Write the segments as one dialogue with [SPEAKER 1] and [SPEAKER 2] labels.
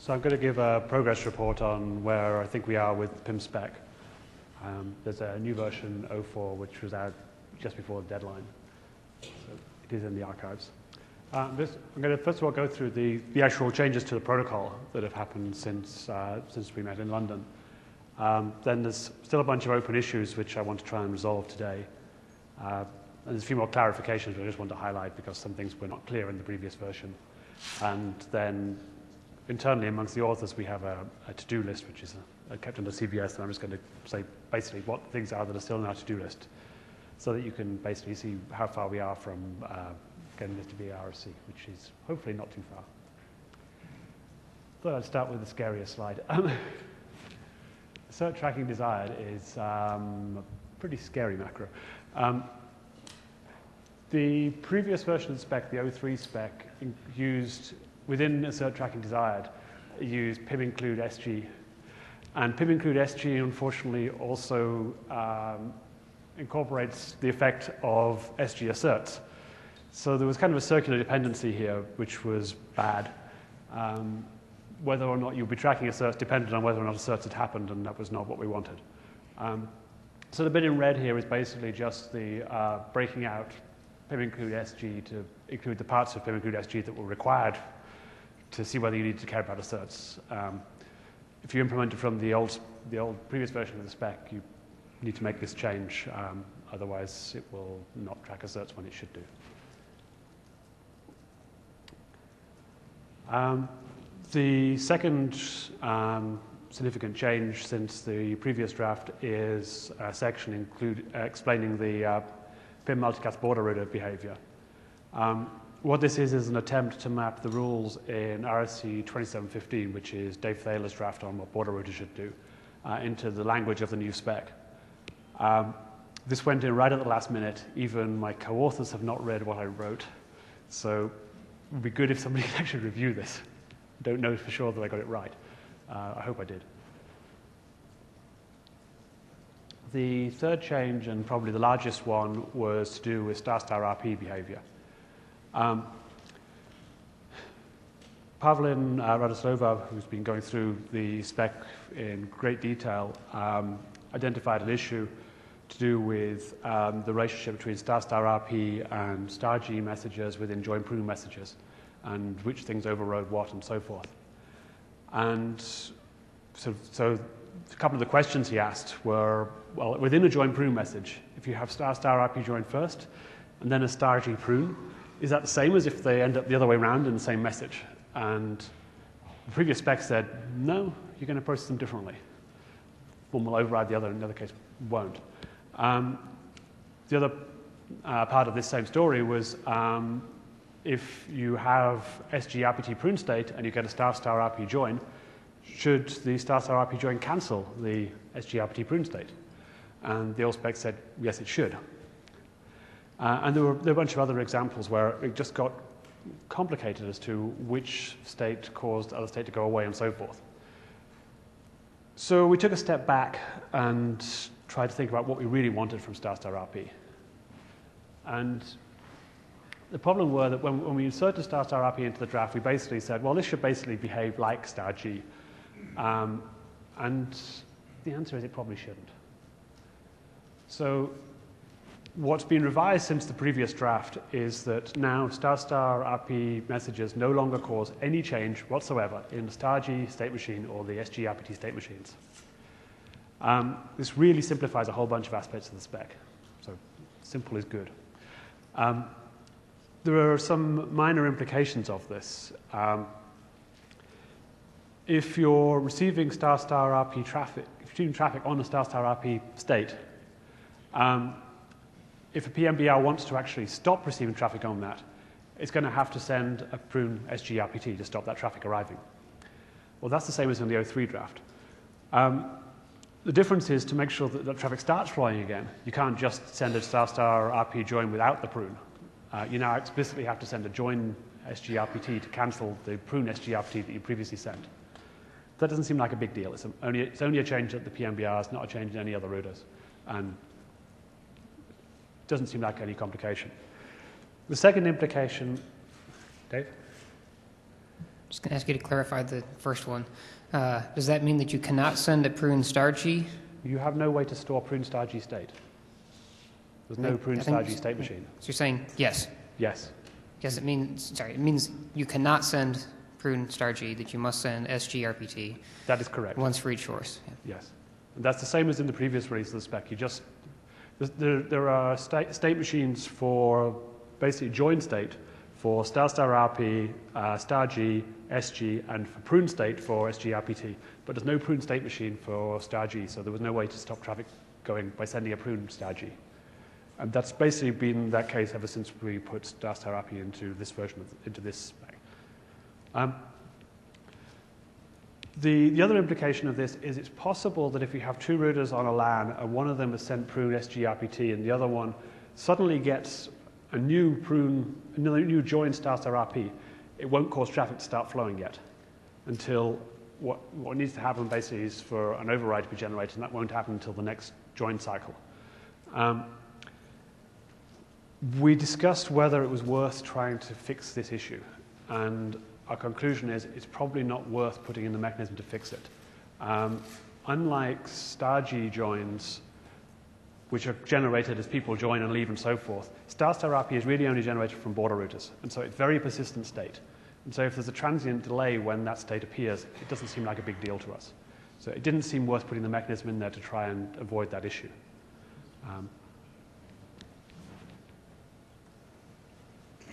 [SPEAKER 1] So I'm going to give a progress report on where I think we are with PIM-spec. There's a new version 04 which was out just before the deadline. So it is in the archives. I'm going to first of all go through the actual changes to the protocol that have happened since we met in London. Then there's still a bunch of open issues which I want to try and resolve today. And there's a few more clarifications which I just want to highlight because some things were not clear in the previous version. And then internally amongst the authors we have a to-do list which is kept under CVS, and I'm just going to say basically what things are that are still on our to-do list so that you can basically see how far we are from getting this to be RSC, which is hopefully not too far. Thought I'd start with the scariest slide. Cert tracking desired is a pretty scary macro. The previous version of the spec, the 03 spec, used within assert tracking desired, used pim include SG. And pim include SG, unfortunately, also incorporates the effect of SG asserts. So there was kind of a circular dependency here, which was bad. Whether or not you'll be tracking asserts depended on whether or not asserts had happened, and that was not what we wanted. So the bit in red here is basically just the breaking out pim include SG to include the parts of pim include SG that were required to see whether you needed to care about asserts. If you implement it from the old previous version of the spec, you need to make this change. Otherwise, it will not track asserts when it should do. The second significant change since the previous draft is a section explaining the PIM multicast border router behavior. What this is an attempt to map the rules in RSC 2715, which is Dave Thaler's draft on what border routers should do, into the language of the new spec. This went in right at the last minute. Even my co-authors have not read what I wrote. So it would be good if somebody could actually review this. Don't know for sure that I got it right. I hope I did. The third change, and probably the largest one, was to do with star-star RP behavior. Pavlin Radoslova, who's been going through the spec in great detail, identified an issue to do with the relationship between star-star RP and starg messages within join prune messages, and which things overrode what and so forth. And so a couple of the questions he asked were, well, within a join prune message, if you have star-star RP join first and then a starg prune, is that the same as if they end up the other way around in the same message? And the previous spec said, no, you're going to process them differently. One will override the other, in the other case won't. The other part of this same story was if you have SG RPT prune state and you get a star-star RP join, should the star-star RP join cancel the SG RPT prune state? And the old spec said, yes, it should. And there were a bunch of other examples where it just got complicated as to which state caused the other state to go away and so forth. So we took a step back and tried to think about what we really wanted from star-star RP. And the problem were that when we inserted star-star RP into the draft, we basically said, well, this should basically behave like starg. And the answer is it probably shouldn't. So what's been revised since the previous draft is that now star-star RP messages no longer cause any change whatsoever in the starg state machine or the SG RPT state machines. This really simplifies a whole bunch of aspects of the spec. So simple is good. There are some minor implications of this. If you're receiving star-star RP traffic, if you're receiving traffic on a star-star RP state, if a PMBR wants to actually stop receiving traffic on that, it's going to have to send a prune SG RPT to stop that traffic arriving. Well, that's the same as in the 03 draft. The difference is to make sure that the traffic starts flying again. You can't just send a star-star RP join without the prune. You now explicitly have to send a join SG RPT to cancel the prune SG RPT that you previously sent. That doesn't seem like a big deal. It's only a change at the PMBRs, not a change in any other routers. And doesn't seem like any complication. The second implication, Dave?
[SPEAKER 2] Just going to ask you to clarify the first one. Does that mean that you cannot send a prune star G?
[SPEAKER 1] You have no way to store prune star G state. There's no prune star G state machine.
[SPEAKER 2] So you're saying yes?
[SPEAKER 1] Yes.
[SPEAKER 2] Yes, it means you cannot send prune star G, that you must send SGRPT.
[SPEAKER 1] That is correct.
[SPEAKER 2] Once for each source. Yeah.
[SPEAKER 1] Yes. And that's the same as in the previous release of the spec. There are state machines for basically join state for star RP, star G, SG, and for prune state for SGRPT. But there's no prune state machine for star G, so there was no way to stop traffic going by sending a prune star G. And that's basically been that case ever since we put star RP into this version, into this spec. The other implication of this is it's possible that if you have two routers on a LAN and one of them has sent prune SGRPT and the other one suddenly gets a new join star RP, it won't cause traffic to start flowing yet until what needs to happen basically is for an override to be generated, and that won't happen until the next join cycle. We discussed whether it was worth trying to fix this issue, and our conclusion is it's probably not worth putting in the mechanism to fix it. Unlike star G joins, which are generated as people join and leave and so forth, star RP is really only generated from border routers, and so it's very persistent state. And so if there's a transient delay when that state appears, it doesn't seem like a big deal to us. So it didn't seem worth putting the mechanism in there to try and avoid that issue.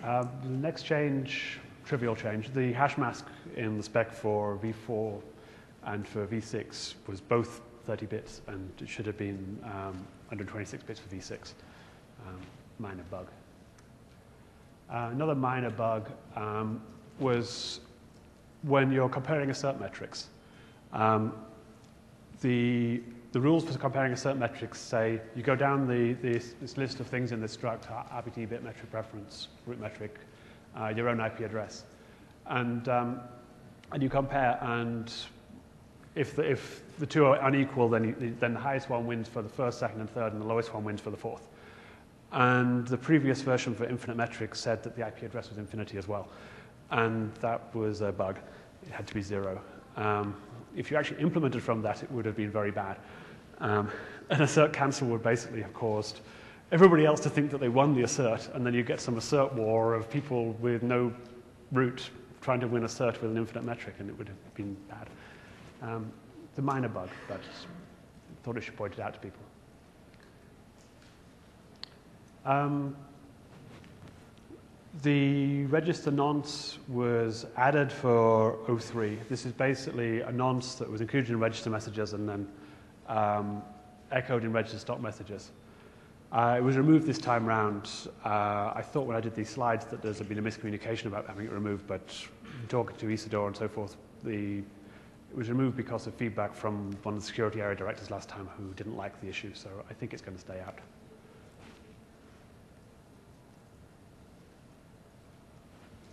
[SPEAKER 1] The next change, trivial change, the hash mask in the spec for V4 and for V6 was both 30 bits, and it should have been 126 bits for V6. Minor bug. Another minor bug was when you're comparing assert metrics. The rules for comparing assert metrics say you go down this list of things in this struct, RPT, bit metric reference, root metric, your own IP address, and you compare, and if the two are unequal, then the highest one wins for the first, second, and third, and the lowest one wins for the fourth. And the previous version for infinite metrics said that the IP address was infinity as well, and that was a bug. It had to be 0. If you actually implemented from that, it would have been very bad. An assert cancel would basically have caused everybody else to think that they won the assert, and then you get some assert war of people with no root trying to win assert with an infinite metric, and it would have been bad. It's a minor bug, but I thought I should point it out to people. The register nonce was added for 03. This is basically a nonce that was included in register messages and then echoed in register stop messages. It was removed this time round. I thought when I did these slides that there's been a miscommunication about having it removed, but talking to Isidore and so forth, it was removed because of feedback from one of the security area directors last time who didn't like the issue, so I think it's going to stay out.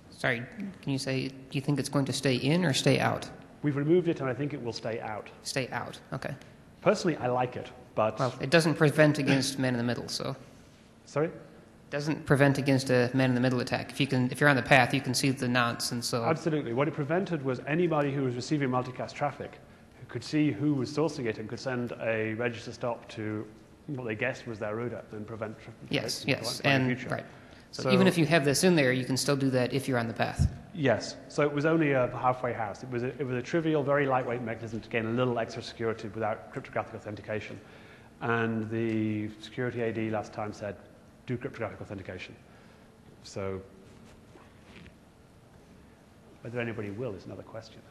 [SPEAKER 2] Sorry, can you say, do you think it's going to stay in or stay out?
[SPEAKER 1] We've removed it, and I think it will stay out. Stay
[SPEAKER 2] out, okay.
[SPEAKER 1] Personally, I like it, but...
[SPEAKER 2] Well, it doesn't prevent against man in the middle, so...
[SPEAKER 1] Sorry?
[SPEAKER 2] It doesn't prevent against a man in the middle attack. If you're on the path, you can see the nonce, and so...
[SPEAKER 1] Absolutely. What it prevented was anybody who was receiving multicast traffic who could see who was sourcing it and could send a register stop to what they guessed was their router and prevent...
[SPEAKER 2] Yes, and right. So even if you have this in there, you can still do that if you're on the path.
[SPEAKER 1] Yes. So it was only a halfway house. It was a trivial, very lightweight mechanism to gain a little extra security without cryptographic authentication. And the security AD last time said, do cryptographic authentication. So whether anybody will is another question.